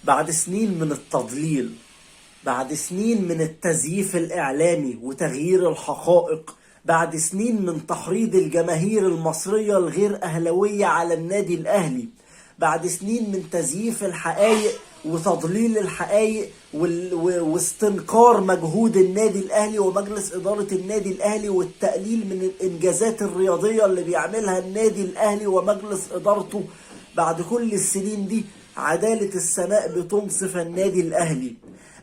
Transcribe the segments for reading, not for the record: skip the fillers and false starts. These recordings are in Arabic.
بعد سنين من التضليل، بعد سنين من التزييف الإعلامي وتغيير الحقائق، بعد سنين من تحريض الجماهير المصرية الغير أهلوية على النادي الأهلي، بعد سنين من تزييف الحقائق وتضليل الحقائق واستنكار مجهود النادي الأهلي ومجلس إدارة النادي الأهلي والتقليل من الإنجازات الرياضية اللي بيعملها النادي الأهلي ومجلس إدارته. بعد كل السنين دي عدالة السماء بتنصف النادي الأهلي،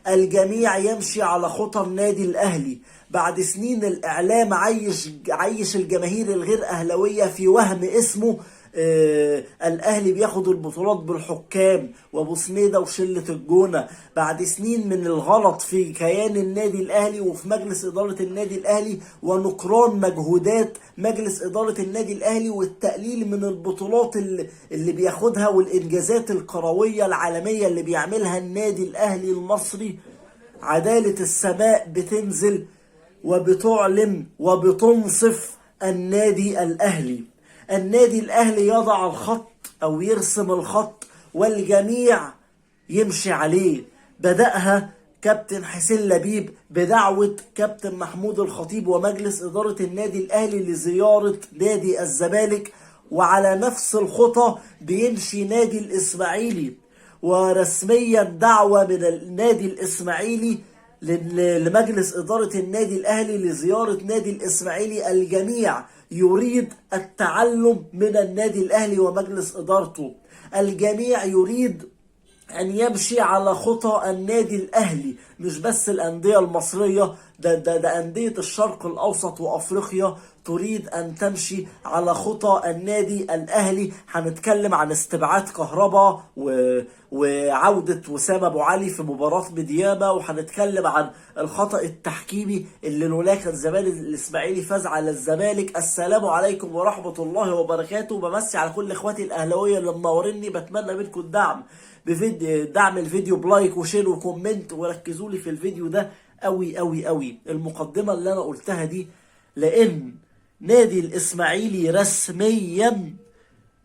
الجميع يمشي على خطى النادي الأهلي. بعد سنين الإعلام عيش الجماهير الغير أهلوية في وهم اسمه الأهلي بياخد البطولات بالحكام وأبو سنيدة وشلة الجونة. بعد سنين من الغلط في كيان النادي الأهلي وفي مجلس إدارة النادي الأهلي ونكران مجهودات مجلس إدارة النادي الأهلي والتقليل من البطولات اللي بياخدها والإنجازات الكروية العالمية اللي بيعملها النادي الأهلي المصري، عدالة السماء بتنزل وبتعلن وبتنصف النادي الأهلي. النادي الأهلي يضع الخط أو يرسم الخط والجميع يمشي عليه. بدأها كابتن حسين لبيب بدعوة كابتن محمود الخطيب ومجلس إدارة النادي الأهلي لزيارة نادي الزمالك، وعلى نفس الخطى بيمشي نادي الإسماعيلي، ورسميا دعوة من النادي الإسماعيلي لمجلس إدارة النادي الأهلي لزيارة نادي الإسماعيلي. الجميع يريد التعلم من النادي الأهلي ومجلس إدارته، الجميع يريد أن يمشي على خطى النادي الأهلي، مش بس الأندية المصرية، ده أندية الشرق الأوسط وأفريقيا تريد أن تمشي على خطى النادي الأهلي. هنتكلم عن استبعاد كهربا وعودة وسام أبو علي في مباراة مديامة، وهنتكلم عن الخطأ التحكيمي اللي لولا كان زمان الإسماعيلي فاز على الزمالك. السلام عليكم ورحمة الله وبركاته. بمسي على كل إخواتي الأهلاوية اللي منوريني، بتمنى منكم الدعم دعم الفيديو بلايك وشير وكومنت، وركزوا لي في الفيديو ده قوي قوي قوي المقدمة اللي انا قلتها دي، لان نادي الاسماعيلي رسميا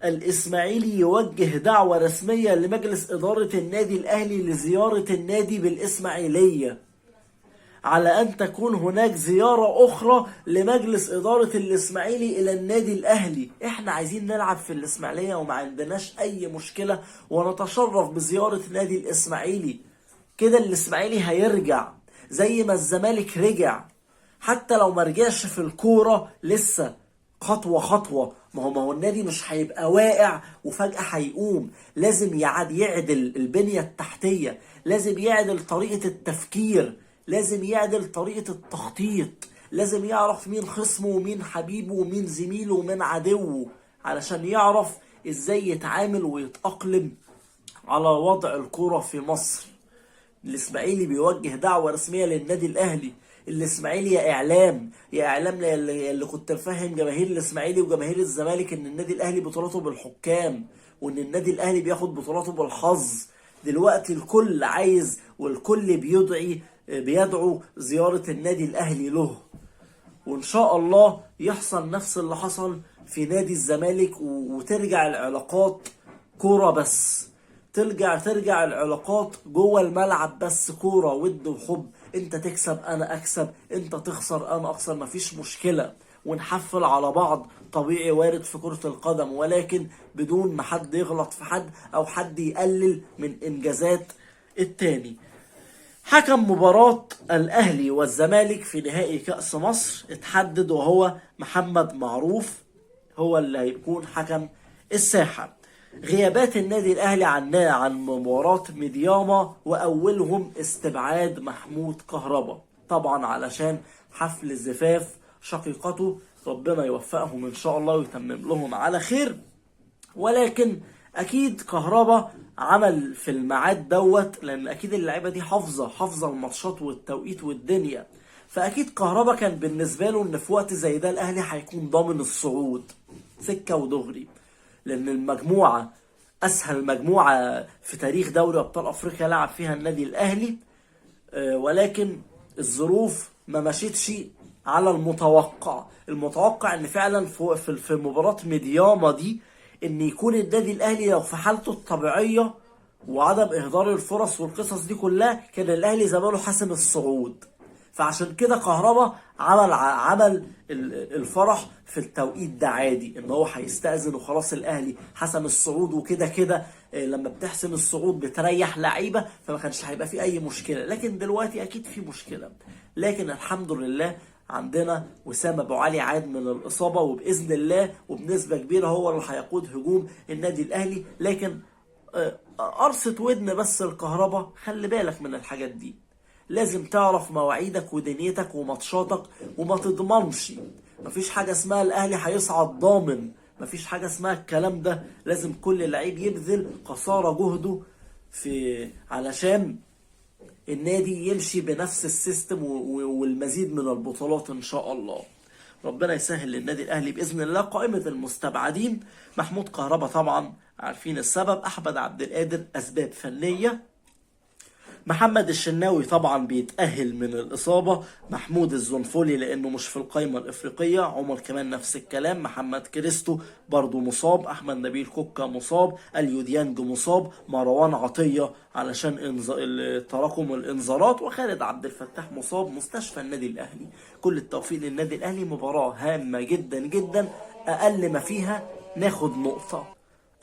الاسماعيلي يوجه دعوة رسمية لمجلس ادارة النادي الاهلي لزيارة النادي بالاسماعيلية، على أن تكون هناك زيارة أخرى لمجلس إدارة الإسماعيلي إلى النادي الأهلي. إحنا عايزين نلعب في الإسماعيلية وما عندناش أي مشكلة، ونتشرف بزيارة نادي الإسماعيلي. كده الإسماعيلي هيرجع زي ما الزمالك رجع، حتى لو ما رجعش في الكورة لسه خطوة خطوة. ما هو النادي مش هيبقى واقع وفجأة هيقوم، لازم يعدل البنية التحتية، لازم يعدل طريقة التفكير، لازم يعدل طريقة التخطيط، لازم يعرف مين خصمه ومين حبيبه ومين زميله ومين عدوه، علشان يعرف ازاي يتعامل ويتأقلم على وضع الكرة في مصر. الاسماعيلي بيوجه دعوة رسمية للنادي الاهلي. الاسماعيلي يا اعلام اللي كنت مفهم جماهير الاسماعيلي وجماهير الزمالك ان النادي الاهلي بطولاته بالحكام وان النادي الاهلي بياخد بطولاته بالحظ، دلوقتي الكل عايز والكل بيدعو زيارة النادي الأهلي له، وإن شاء الله يحصل نفس اللي حصل في نادي الزمالك وترجع العلاقات كورة بس، ترجع العلاقات جوه الملعب بس كورة ود وحب، انت تكسب انا اكسب، انت تخسر انا اخسر، مفيش مشكلة، ونحفل على بعض طبيعي وارد في كرة القدم، ولكن بدون ما حد يغلط في حد او حد يقلل من انجازات التاني. حكم مباراة الأهلي والزمالك في نهائي كأس مصر اتحدد، وهو محمد معروف هو اللي هيكون حكم الساحة. غيابات النادي الأهلي عن مباراة ميدياما، وأولهم استبعاد محمود كهربا طبعا علشان حفل زفاف شقيقته، ربنا يوفقهم إن شاء الله ويتمم لهم على خير. ولكن اكيد كهربا عمل في الميعاد دوت، لان اكيد اللعيبه دي حافظه الماتشات والتوقيت والدنيا، فاكيد كهربا كان بالنسبه له ان في وقت زي ده الاهلي هيكون ضامن الصعود سكه ودغري، لان المجموعه اسهل مجموعه في تاريخ دوري ابطال افريقيا لعب فيها النادي الاهلي، ولكن الظروف ما مشيتش على المتوقع ان فعلا في مباراه ميدياما دي ان يكون النادي الاهلي لو في حالته الطبيعيه وعدم اهدار الفرص والقصص دي كلها، كان الاهلي زمانه حاسم الصعود. فعشان كده كهربا عمل الفرح في التوقيت ده عادي، ان هو هيستأذن وخلاص الاهلي حسم الصعود وكده كده. لما بتحسم الصعود بتريح لعيبه، فما كانش هيبقى في اي مشكله. لكن دلوقتي اكيد في مشكله. لكن الحمد لله عندنا وسام ابو علي عاد من الاصابه، وباذن الله وبنسبه كبيره هو اللي هيقود هجوم النادي الاهلي. لكن قرصة ودن بس الكهرباء، خلي بالك من الحاجات دي. لازم تعرف مواعيدك ودنيتك وماتشاتك، وما تضمنش. مفيش حاجة اسمها الأهلي هيصعد ضامن، مفيش حاجة اسمها الكلام ده. لازم كل لعيب يبذل قصارى جهده علشان النادي يمشي بنفس السيستم والمزيد من البطولات إن شاء الله. ربنا يسهل للنادي الاهلي باذن الله. قائمه المستبعدين: محمود كهربا طبعا عارفين السبب، احمد عبد القادر اسباب فنيه، محمد الشناوي طبعا بيتأهل من الإصابة، محمود الزنفولي لأنه مش في القائمة الإفريقية، عمر كمان نفس الكلام، محمد كريستو برضو مصاب، أحمد نبيل كوكا مصاب، اليو ديانج مصاب، مروان عطية علشان تراكم الإنذارات، وخالد عبد الفتاح مصاب. مستشفى النادي الأهلي. كل التوفيق للنادي الأهلي. مباراة هامة جدا جدا، أقل ما فيها ناخد نقطة.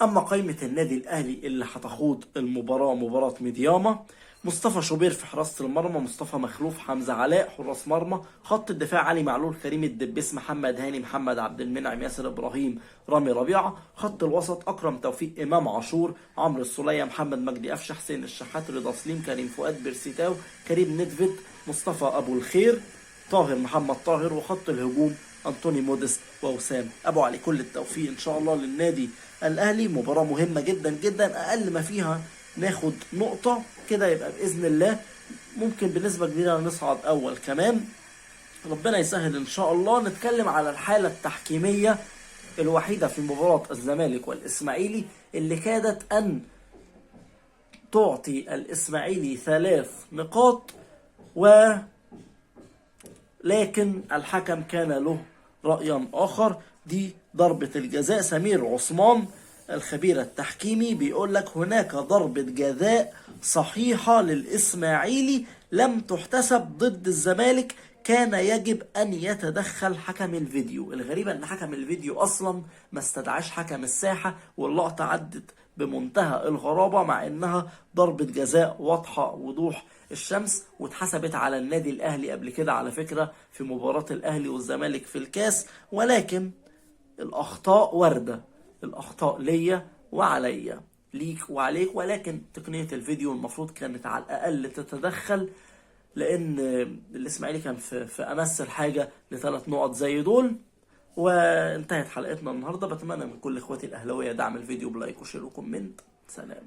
أما قائمة النادي الأهلي اللي هتخوض المباراة: مباراة ميدياما، مصطفى شوبير في حراسة المرمى، مصطفى مخلوف، حمزة علاء حراس مرمى، خط الدفاع: علي معلول، كريم الدبيس، محمد هاني، محمد عبد المنعم، ياسر إبراهيم، رامي ربيعة. خط الوسط: أكرم توفيق، إمام عاشور، عمرو السولية، محمد مجدي قفشة، حسين الشحات، رضا سليم، كريم فؤاد، بيرسيتاو، كريم ندفد، مصطفى أبو الخير، طاهر محمد طاهر. وخط الهجوم: أنطوني موديست ووسام أبو علي. كل التوفيق إن شاء الله للنادي الأهلي. مباراة مهمة جدا جدا، أقل ما فيها ناخد نقطة كده، يبقى بإذن الله ممكن بنسبة كبيرة نصعد أول كمان. ربنا يسهل إن شاء الله. نتكلم على الحالة التحكيمية الوحيدة في مباراة الزمالك والإسماعيلي، اللي كادت أن تعطي الإسماعيلي 3 نقاط، لكن الحكم كان له رأي آخر. دي ضربة الجزاء. سمير عثمان الخبير التحكيمي بيقول لك: هناك ضربة جزاء صحيحة للإسماعيلي لم تحتسب ضد الزمالك، كان يجب أن يتدخل حكم الفيديو. الغريبة أن حكم الفيديو أصلا ما استدعاش حكم الساحة، واللقطة عدت بمنتهى الغرابة، مع أنها ضربة جزاء واضحة وضوح الشمس، واتحسبت على النادي الأهلي قبل كده على فكرة في مباراة الأهلي والزمالك في الكاس. ولكن الأخطاء واردة، الأخطاء ليا وعليا، ليك وعليك، ولكن تقنية الفيديو المفروض كانت على الأقل تتدخل، لأن الإسماعيلي كان في أمس الحاجة ل3 نقط زي دول. وانتهت حلقتنا النهاردة. بتمنى من كل إخواتي الأهلاوية دعم الفيديو بلايك وشير وكومنت. سلام.